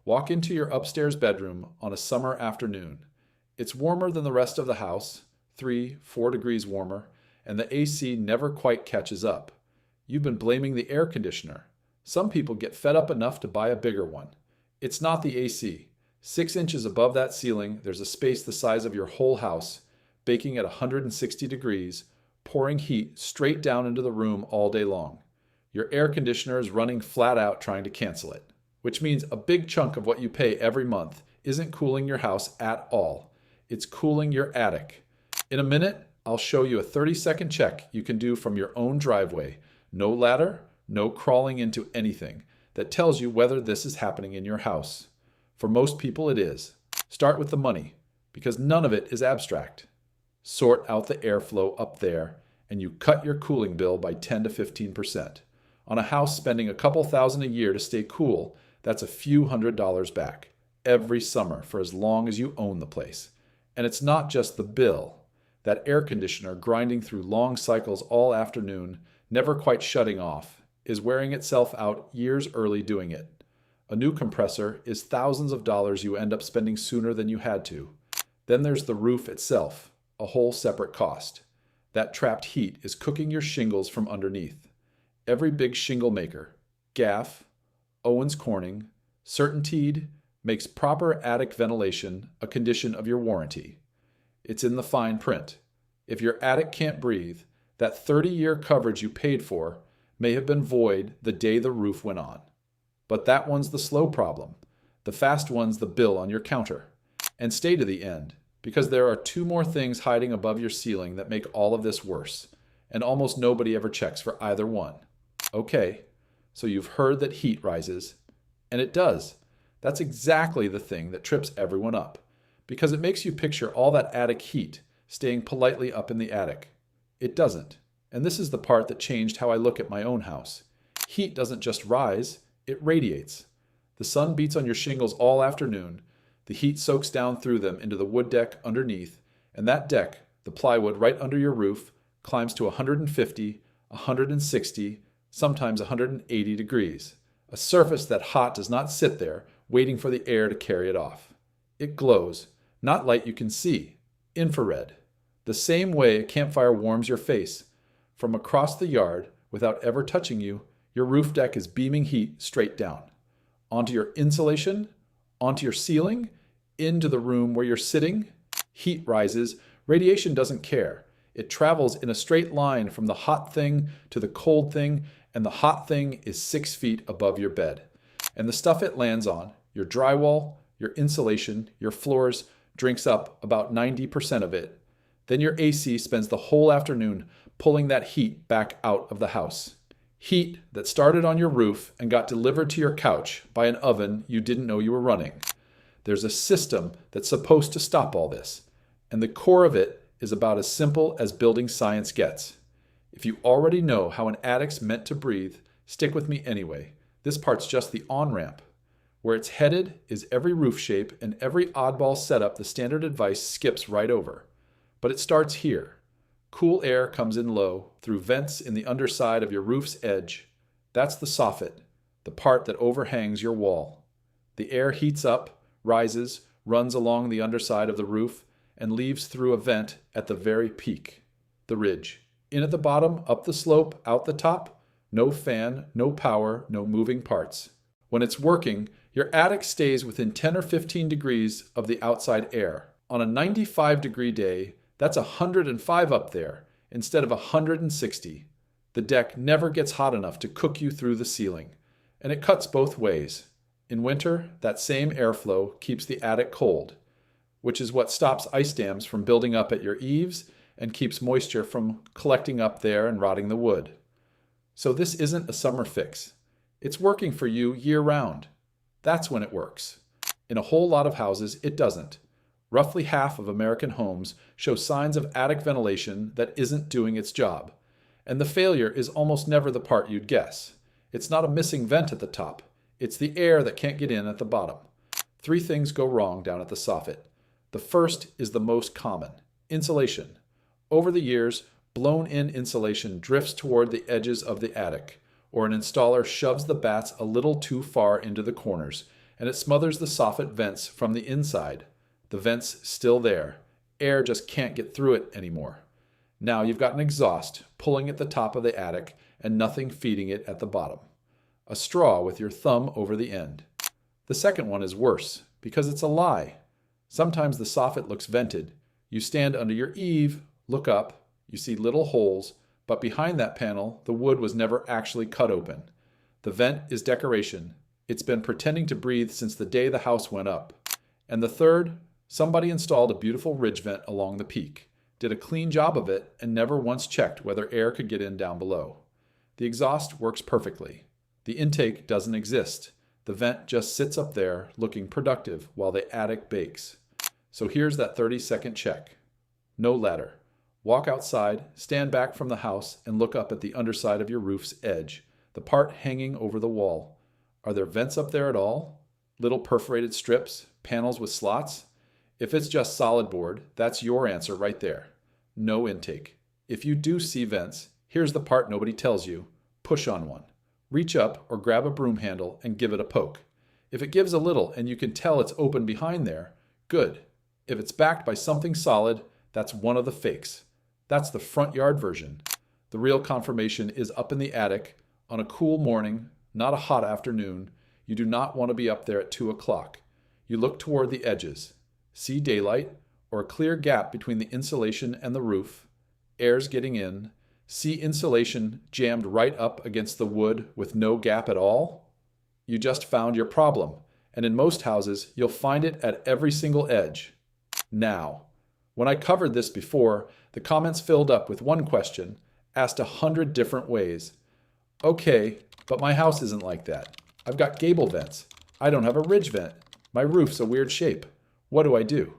Walk into your upstairs bedroom on a summer afternoon. It's warmer than the rest of the house, 3, 4 degrees warmer, and the AC never quite catches up. You've been blaming the air conditioner. Some people get fed up enough to buy a bigger one. It's not the AC. 6 inches above that ceiling, there's a space the size of your whole house, baking at 160 degrees, pouring heat straight down into the room all day long. Your air conditioner is running flat out trying to cancel it, which means a big chunk of what you pay every month isn't cooling your house at all. It's cooling your attic. In a minute, I'll show you a 30-second check you can do from your own driveway. No ladder, no crawling into anything. That tells you whether this is happening in your house. For most people it is. Start with the money, because none of it is abstract. Sort out the airflow up there, and you cut your cooling bill by 10 to 15%. On a house spending a couple thousand a year to stay cool, that's a few $100s back every summer for as long as you own the place. And it's not just the bill. That air conditioner grinding through long cycles all afternoon, never quite shutting off, is wearing itself out years early doing it. A new compressor is thousands of dollars you end up spending sooner than you had to. Then there's the roof itself, a whole separate cost. That trapped heat is cooking your shingles from underneath. Every big shingle maker, Gaff, Owens Corning, Certainteed, makes proper attic ventilation a condition of your warranty. It's in the fine print. If your attic can't breathe, that 30-year coverage you paid for may have been void the day the roof went on. But that one's the slow problem. The fast one's the bill on your counter. And stay to the end, because there are 2 more things hiding above your ceiling that make all of this worse, and almost nobody ever checks for either one. Okay, so you've heard that heat rises, and it does. That's exactly the thing that trips everyone up, because it makes you picture all that attic heat staying politely up in the attic. It doesn't, and this is the part that changed how I look at my own house. Heat doesn't just rise, it radiates. The sun beats on your shingles all afternoon, the heat soaks down through them into the wood deck underneath, and that deck, the plywood right under your roof, climbs to 150, 160, sometimes 180 degrees. A surface that hot does not sit there, waiting for the air to carry it off. It glows, not light you can see, infrared. The same way a campfire warms your face. From across the yard, without ever touching you, your roof deck is beaming heat straight down. Onto your insulation, onto your ceiling, into the room where you're sitting. Heat rises, radiation doesn't care. It travels in a straight line from the hot thing to the cold thing, and the hot thing is 6 feet above your bed. And the stuff it lands on, your drywall, your insulation, your floors, drinks up about 90% of it. Then your AC spends the whole afternoon pulling that heat back out of the house. Heat that started on your roof and got delivered to your couch by an oven you didn't know you were running. There's a system that's supposed to stop all this, and the core of it is about as simple as building science gets. If you already know how an attic's meant to breathe, stick with me anyway. This part's just the on-ramp. Where it's headed is every roof shape and every oddball setup the standard advice skips right over. But it starts here. Cool air comes in low, through vents in the underside of your roof's edge. That's the soffit, the part that overhangs your wall. The air heats up, rises, runs along the underside of the roof, and leaves through a vent at the very peak, the ridge. In at the bottom, up the slope, out the top, no fan, no power, no moving parts. When it's working, your attic stays within 10 or 15 degrees of the outside air. On a 95-degree day, that's 105 up there instead of 160. The deck never gets hot enough to cook you through the ceiling, and it cuts both ways. In winter, that same airflow keeps the attic cold, which is what stops ice dams from building up at your eaves and keeps moisture from collecting up there and rotting the wood. So this isn't a summer fix. It's working for you year-round. That's when it works. In a whole lot of houses, it doesn't. Roughly half of American homes show signs of attic ventilation that isn't doing its job. And the failure is almost never the part you'd guess. It's not a missing vent at the top. It's the air that can't get in at the bottom. 3 things go wrong down at the soffit. The first is the most common: insulation. Over the years, blown-in insulation drifts toward the edges of the attic, or an installer shoves the bats a little too far into the corners, and it smothers the soffit vents from the inside. The vent's still there. Air just can't get through it anymore. Now you've got an exhaust pulling at the top of the attic and nothing feeding it at the bottom. A straw with your thumb over the end. The second one is worse because it's a lie. Sometimes the soffit looks vented. You stand under your eave, look up, you see little holes, but behind that panel, the wood was never actually cut open. The vent is decoration. It's been pretending to breathe since the day the house went up. And the third, somebody installed a beautiful ridge vent along the peak, did a clean job of it, and never once checked whether air could get in down below. The exhaust works perfectly. The intake doesn't exist. The vent just sits up there looking productive while the attic bakes. So here's that 30-second check. No ladder. Walk outside, stand back from the house, and look up at the underside of your roof's edge, the part hanging over the wall. Are there vents up there at all? Little perforated strips, panels with slots? If it's just solid board, that's your answer right there. No intake. If you do see vents, here's the part nobody tells you. Push on one. Reach up or grab a broom handle and give it a poke. If it gives a little and you can tell it's open behind there, good. If it's backed by something solid, that's one of the fakes. That's the front yard version. The real confirmation is up in the attic on a cool morning, not a hot afternoon. You do not want to be up there at 2 o'clock. You look toward the edges. See daylight or a clear gap between the insulation and the roof. Air's getting in. See insulation jammed right up against the wood with no gap at all? You just found your problem, and in most houses, you'll find it at every single edge. Now, when I covered this before, the comments filled up with one question, asked 100 different ways. Okay, but my house isn't like that. I've got gable vents. I don't have a ridge vent. My roof's a weird shape. What do I do?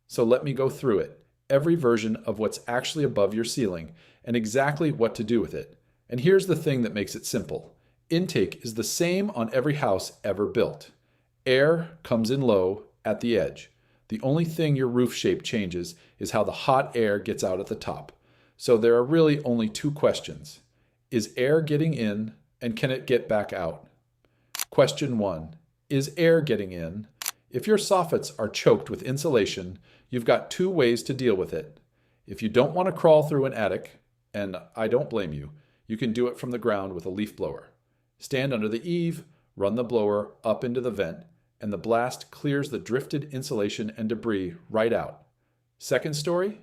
So let me go through it, every version of what's actually above your ceiling, and exactly what to do with it. And here's the thing that makes it simple. Intake is the same on every house ever built. Air comes in low at the edge. The only thing your roof shape changes is how the hot air gets out at the top. So there are really only two questions. Is air getting in, and can it get back out? Question 1. Is air getting in? If your soffits are choked with insulation, you've got two ways to deal with it. If you don't want to crawl through an attic, and I don't blame you, you can do it from the ground with a leaf blower. Stand under the eave, run the blower up into the vent, and the blast clears the drifted insulation and debris right out. Second story?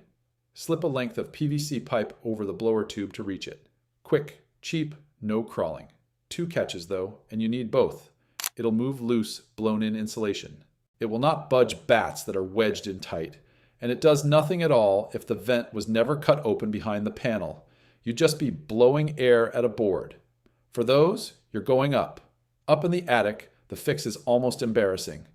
Slip a length of PVC pipe over the blower tube to reach it. Quick, cheap, no crawling. 2 catches though, and you need both. It'll move loose blown-in insulation. It will not budge bats that are wedged in tight, and it does nothing at all if the vent was never cut open behind the panel. You'd just be blowing air at a board. For those, you're going up. Up in the attic, the fix is almost embarrassing.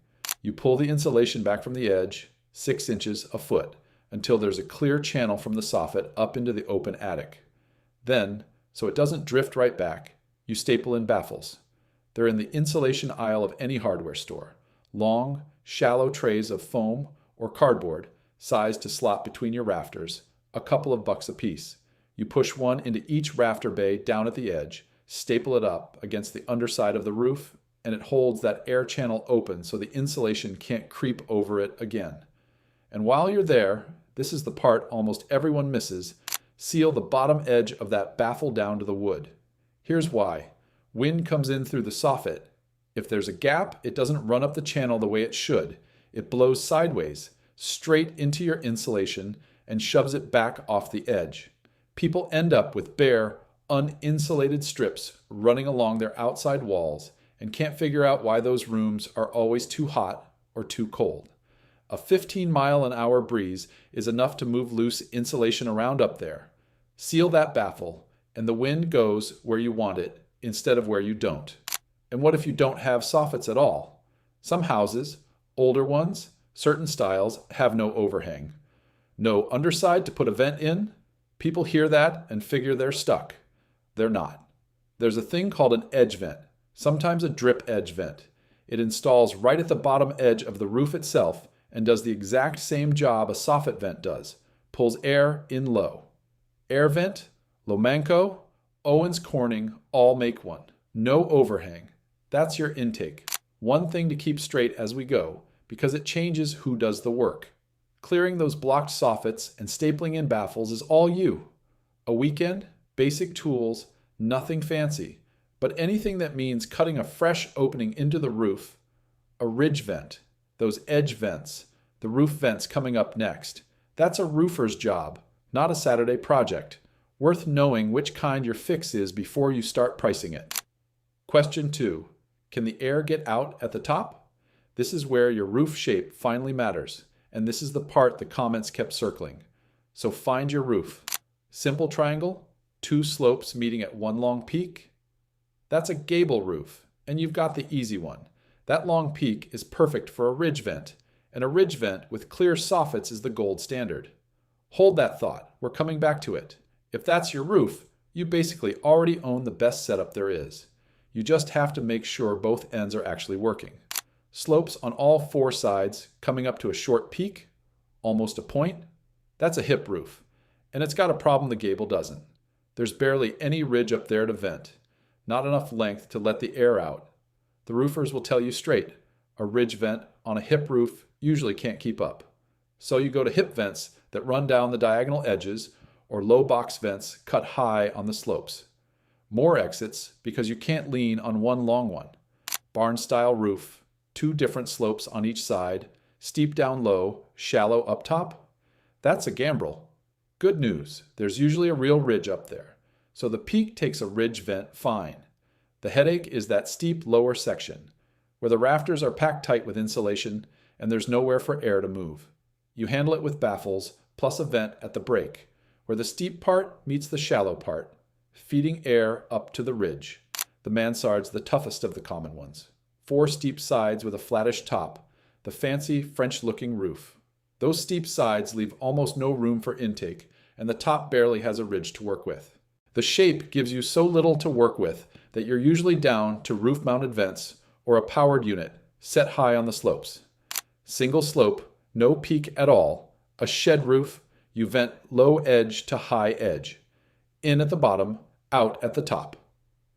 You pull the insulation back from the edge, 6 inches, a foot, until there's a clear channel from the soffit up into the open attic. Then, so it doesn't drift right back, you staple in baffles. They're in the insulation aisle of any hardware store. Long, shallow trays of foam or cardboard, sized to slot between your rafters, a couple of bucks a piece. You push one into each rafter bay down at the edge, staple it up against the underside of the roof, and it holds that air channel open so the insulation can't creep over it again. And while you're there, this is the part almost everyone misses, seal the bottom edge of that baffle down to the wood. Here's why. Wind comes in through the soffit. If there's a gap, it doesn't run up the channel the way it should. It blows sideways, straight into your insulation, and shoves it back off the edge. People end up with bare, uninsulated strips running along their outside walls and can't figure out why those rooms are always too hot or too cold. A 15-mile-an-hour breeze is enough to move loose insulation around up there. Seal that baffle, and the wind goes where you want it instead of where you don't. And what if you don't have soffits at all? Some houses, older ones, certain styles, have no overhang. No underside to put a vent in? People hear that and figure they're stuck. They're not. There's a thing called an edge vent, sometimes a drip edge vent. It installs right at the bottom edge of the roof itself and does the exact same job a soffit vent does, pulls air in low. Air vent, Lomanco, Owens Corning all make one. No overhang. That's your intake. One thing to keep straight as we go, because it changes who does the work. Clearing those blocked soffits and stapling in baffles is all you. A weekend, basic tools, nothing fancy, but anything that means cutting a fresh opening into the roof, a ridge vent, those edge vents, the roof vents coming up next. That's a roofer's job, not a Saturday project. Worth knowing which kind your fix is before you start pricing it. Question 2. Can the air get out at the top? This is where your roof shape finally matters, and this is the part the comments kept circling. So find your roof. Simple triangle, 2 slopes meeting at one long peak. That's a gable roof, and you've got the easy one. That long peak is perfect for a ridge vent, and a ridge vent with clear soffits is the gold standard. Hold that thought, we're coming back to it. If that's your roof, you basically already own the best setup there is. You just have to make sure both ends are actually working. Slopes on all 4 sides coming up to a short peak, almost a point. That's a hip roof, and it's got a problem the gable doesn't. There's barely any ridge up there to vent, not enough length to let the air out. The roofers will tell you straight, a ridge vent on a hip roof usually can't keep up. So you go to hip vents that run down the diagonal edges or low box vents cut high on the slopes. More exits because you can't lean on one long one. Barn-style roof, 2 different slopes on each side, steep down low, shallow up top. That's a gambrel. Good news, there's usually a real ridge up there. So the peak takes a ridge vent fine. The headache is that steep lower section, where the rafters are packed tight with insulation and there's nowhere for air to move. You handle it with baffles, plus a vent at the break, where the steep part meets the shallow part, feeding air up to the ridge. The mansard's the toughest of the common ones. 4 steep sides with a flattish top, the fancy French-looking roof. Those steep sides leave almost no room for intake, and the top barely has a ridge to work with. The shape gives you so little to work with that you're usually down to roof-mounted vents or a powered unit, set high on the slopes. Single slope, no peak at all, a shed roof, you vent low edge to high edge. In at the bottom, out at the top.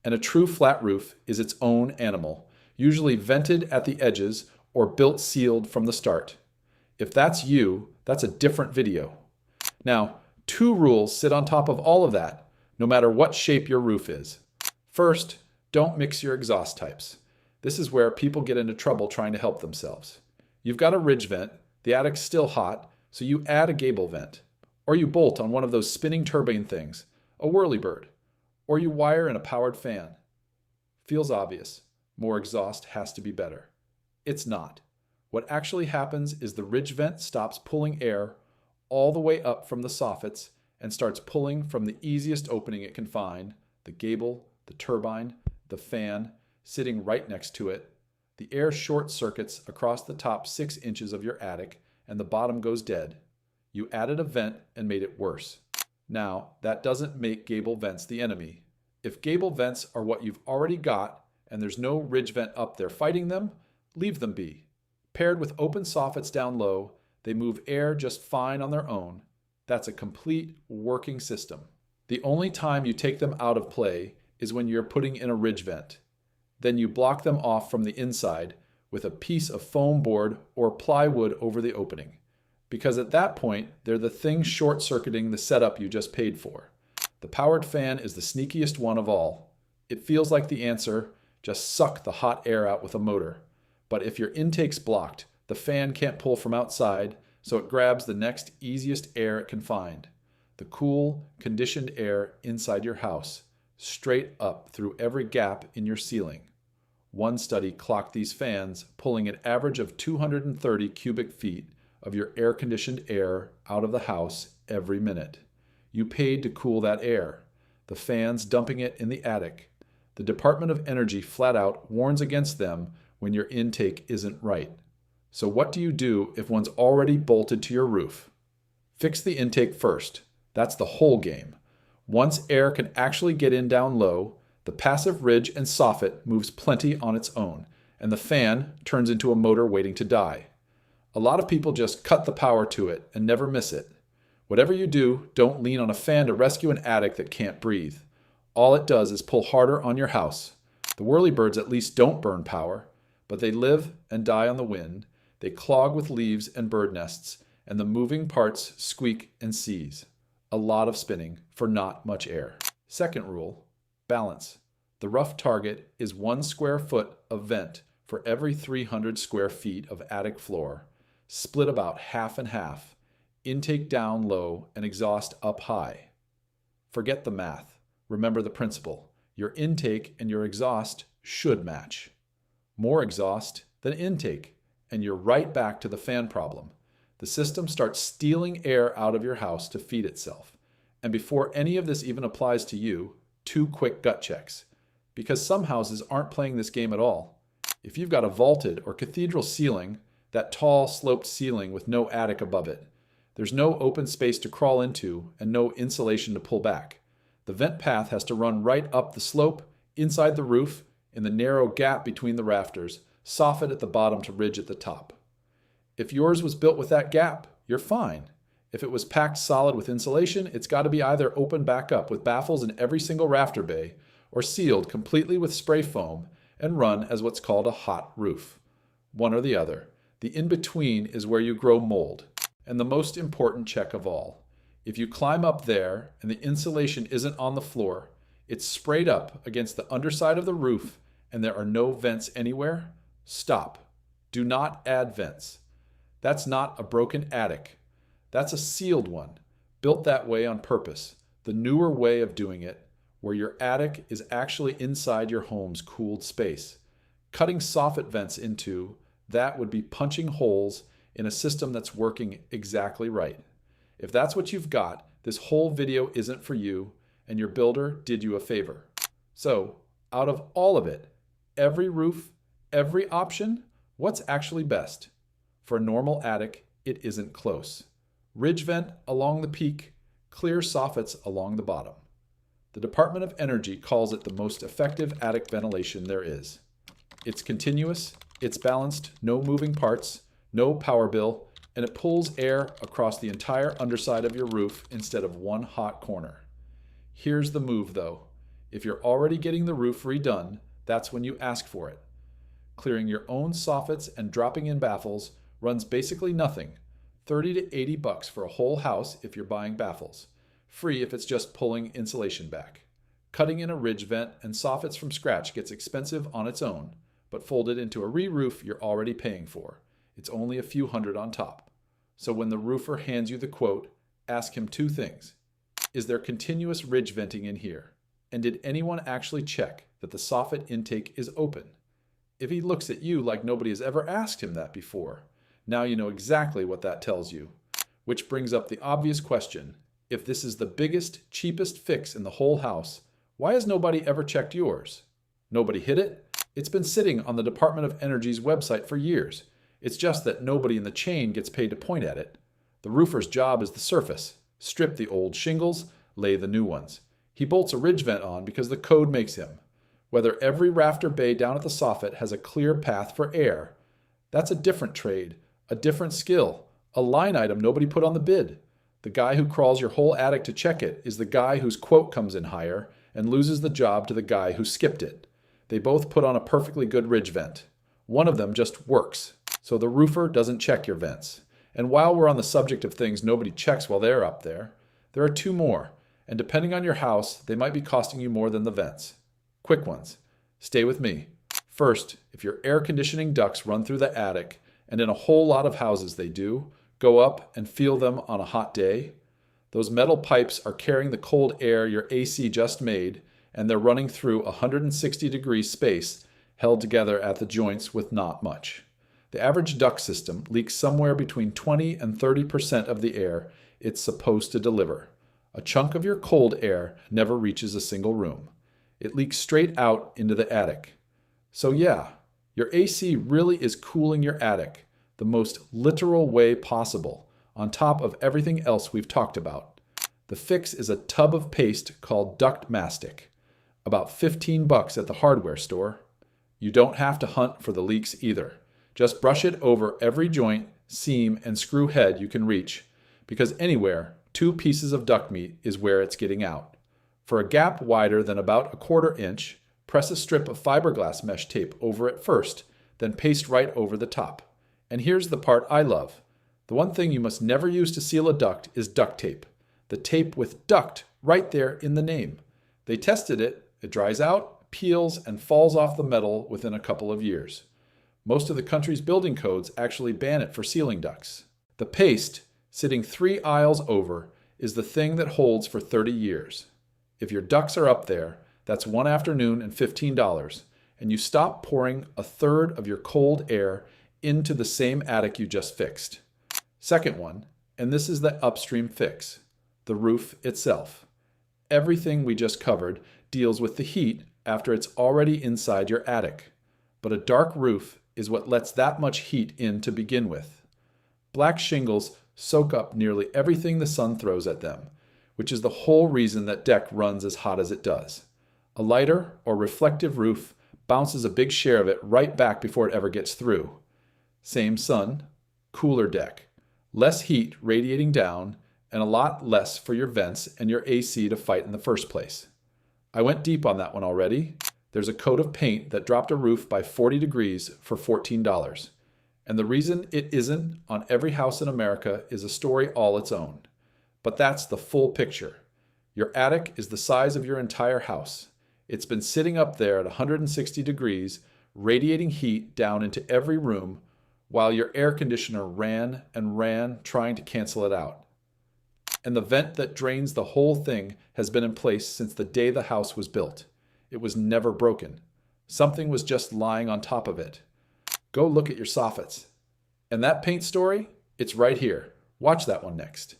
And a true flat roof is its own animal, usually vented at the edges or built sealed from the start. If that's you, that's a different video. Now, 2 rules sit on top of all of that, no matter what shape your roof is. First, don't mix your exhaust types. This is where people get into trouble trying to help themselves. You've got a ridge vent, the attic's still hot, so you add a gable vent. Or you bolt on one of those spinning turbine things, a whirlybird. Or you wire in a powered fan. Feels obvious. More exhaust has to be better. It's not. What actually happens is the ridge vent stops pulling air all the way up from the soffits and starts pulling from the easiest opening it can find, the gable, the turbine, the fan, sitting right next to it. The air short circuits across the top 6 inches of your attic and the bottom goes dead. You added a vent and made it worse. Now, that doesn't make gable vents the enemy. If gable vents are what you've already got and there's no ridge vent up there fighting them, leave them be. Paired with open soffits down low, they move air just fine on their own. That's a complete working system. The only time you take them out of play is when you're putting in a ridge vent. Then you block them off from the inside with a piece of foam board or plywood over the opening. Because at that point, they're the thing short-circuiting the setup you just paid for. The powered fan is the sneakiest one of all. It feels like the answer, just suck the hot air out with a motor. But if your intake's blocked, the fan can't pull from outside, so it grabs the next easiest air it can find. The cool, conditioned air inside your house, straight up through every gap in your ceiling. One study clocked these fans pulling an average of 230 cubic feet of your air-conditioned air out of the house every minute. You paid to cool that air. The fans dumping it in the attic. The Department of Energy flat out warns against them when your intake isn't right. So what do you do if one's already bolted to your roof? Fix the intake first. That's the whole game. Once air can actually get in down low, the passive ridge and soffit moves plenty on its own, and the fan turns into a motor waiting to die. A lot of people just cut the power to it and never miss it. Whatever you do, don't lean on a fan to rescue an attic that can't breathe. All it does is pull harder on your house. The whirlybirds at least don't burn power, but they live and die on the wind, they clog with leaves and bird nests, and the moving parts squeak and seize. A lot of spinning for not much air. Second rule, balance. The rough target is 1 square foot of vent for every 300 square feet of attic floor, split about half and half, intake down low and exhaust up high. Forget the math. Remember the principle. Your intake and your exhaust should match. More exhaust than intake, and you're right back to the fan problem. The system starts stealing air out of your house to feed itself. And before any of this even applies to you, 2 quick gut checks. Because some houses aren't playing this game at all. If you've got a vaulted or cathedral ceiling, that tall sloped ceiling with no attic above it, there's no open space to crawl into and no insulation to pull back. The vent path has to run right up the slope, inside the roof, in the narrow gap between the rafters, soffit at the bottom to ridge at the top. If yours was built with that gap, you're fine. If it was packed solid with insulation, it's got to be either opened back up with baffles in every single rafter bay, or sealed completely with spray foam and run as what's called a hot roof. One or the other. The in-between is where you grow mold. And the most important check of all. If you climb up there and the insulation isn't on the floor, it's sprayed up against the underside of the roof and there are no vents anywhere, stop. Do not add vents. That's not a broken attic. That's a sealed one, built that way on purpose. The newer way of doing it, where your attic is actually inside your home's cooled space. Cutting soffit vents into, that would be punching holes in a system that's working exactly right. If that's what you've got, this whole video isn't for you, and your builder did you a favor. So, out of all of it, every roof, every option, what's actually best? For a normal attic, it isn't close. Ridge vent along the peak, clear soffits along the bottom. The Department of Energy calls it the most effective attic ventilation there is. It's continuous, it's balanced, no moving parts, no power bill, and it pulls air across the entire underside of your roof instead of one hot corner. Here's the move though. If you're already getting the roof redone, that's when you ask for it. Clearing your own soffits and dropping in baffles runs basically nothing. $30 to $80 for a whole house if you're buying baffles. Free if it's just pulling insulation back. Cutting in a ridge vent and soffits from scratch gets expensive on its own, but folded into a re-roof you're already paying for. It's only a few hundred on top. So when the roofer hands you the quote, ask him 2 things. Is there continuous ridge venting in here? And did anyone actually check that the soffit intake is open? If he looks at you like nobody has ever asked him that before, now you know exactly what that tells you. Which brings up the obvious question. If this is the biggest, cheapest fix in the whole house, why has nobody ever checked yours? Nobody hit it? It's been sitting on the Department of Energy's website for years. It's just that nobody in the chain gets paid to point at it. The roofer's job is the surface. Strip the old shingles, lay the new ones. He bolts a ridge vent on because the code makes him. Whether every rafter bay down at the soffit has a clear path for air, that's a different trade, a different skill, a line item nobody put on the bid. The guy who crawls your whole attic to check it is the guy whose quote comes in higher and loses the job to the guy who skipped it. They both put on a perfectly good ridge vent. One of them just works, so the roofer doesn't check your vents. And while we're on the subject of things nobody checks while they're up there are 2 more, and depending on your house, they might be costing you more than the vents. Quick ones. Stay with me. First, if your air conditioning ducts run through the attic, and in a whole lot of houses they do, go up and feel them on a hot day, those metal pipes are carrying the cold air your AC just made, and they're running through a 160-degree space held together at the joints with not much. The average duct system leaks somewhere between 20 and 30% of the air it's supposed to deliver. A chunk of your cold air never reaches a single room. It leaks straight out into the attic. So yeah, your AC really is cooling your attic the most literal way possible, on top of everything else we've talked about. The fix is a tub of paste called duct mastic, about $15 at the hardware store. You don't have to hunt for the leaks either. Just brush it over every joint, seam, and screw head you can reach, because anywhere, 2 pieces of duct meat is where it's getting out. For a gap wider than about a 1/4 inch, press a strip of fiberglass mesh tape over it first, then paste right over the top. And here's the part I love. The one thing you must never use to seal a duct is duct tape. The tape with duct right there in the name. They tested it, it dries out, peels, and falls off the metal within a couple of years. Most of the country's building codes actually ban it for sealing ducts. The paste, sitting 3 aisles over, is the thing that holds for 30 years. If your ducts are up there, that's one afternoon and $15, and you stop pouring a third of your cold air into the same attic you just fixed. Second one, and this is the upstream fix, the roof itself. Everything we just covered deals with the heat after it's already inside your attic. But a dark roof is what lets that much heat in to begin with. Black shingles soak up nearly everything the sun throws at them, which is the whole reason that deck runs as hot as it does. A lighter or reflective roof bounces a big share of it right back before it ever gets through. Same sun, cooler deck, less heat radiating down, and a lot less for your vents and your AC to fight in the first place. I went deep on that one already. There's a coat of paint that dropped a roof by 40 degrees for $14. And the reason it isn't on every house in America is a story all its own. But that's the full picture. Your attic is the size of your entire house. It's been sitting up there at 160 degrees, radiating heat down into every room while your air conditioner ran and ran trying to cancel it out. And the vent that drains the whole thing has been in place since the day the house was built. It was never broken. Something was just lying on top of it. Go look at your soffits. And that paint story? It's right here. Watch that one next.